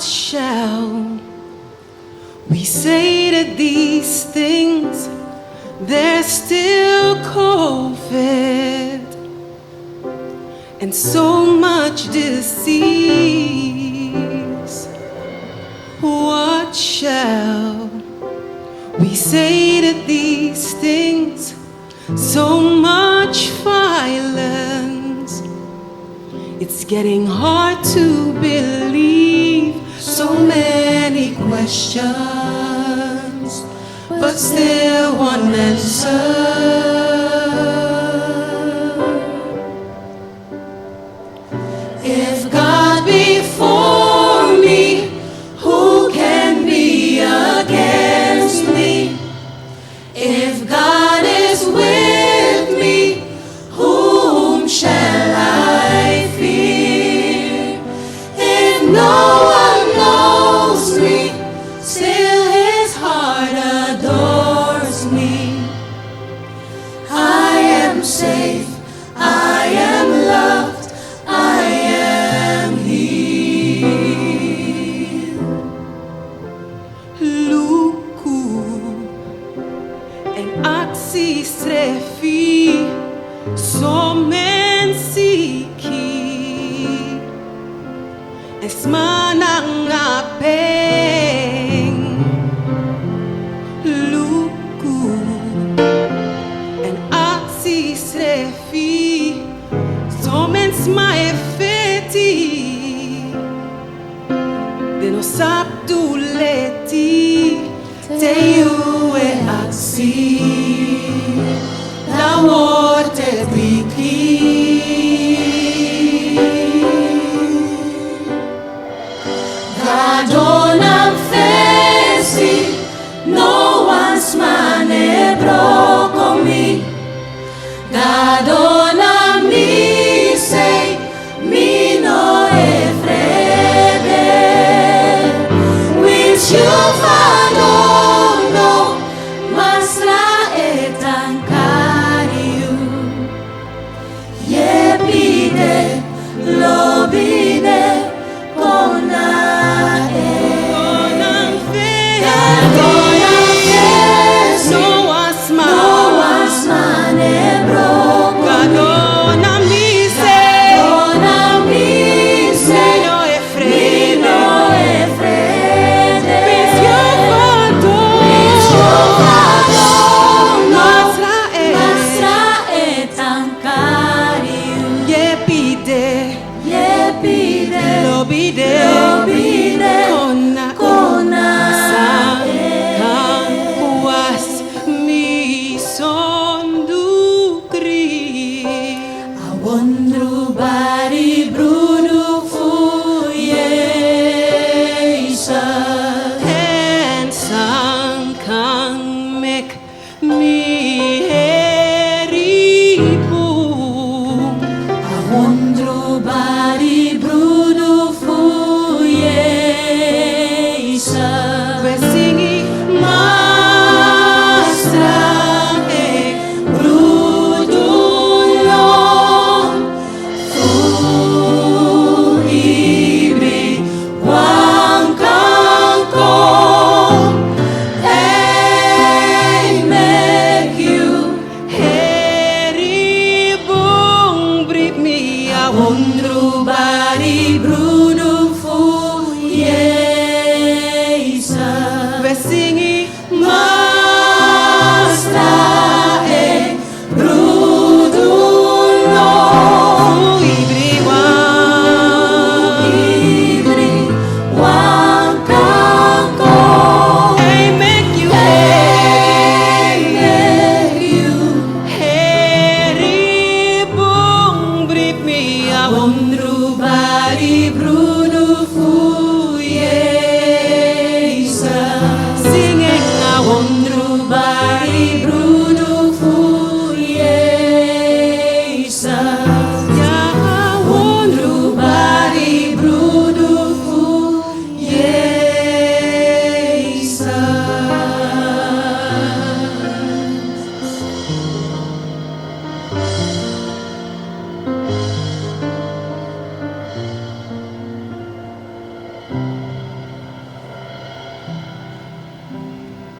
shall we say to these things? There's still COVID and so much disease. What shall we say to these things? So much violence. It's getting hard to believe. So many questions, but still one answer. If God be for me, who can be against me? If God is with me, whom shall I fear? If no one knows me, still his heart adores me. I am safe, I am loved, I am healed. Luku en aksi strefi somen siki es manang apeng. Luku en aksi strefi somen smaefeti de no saptu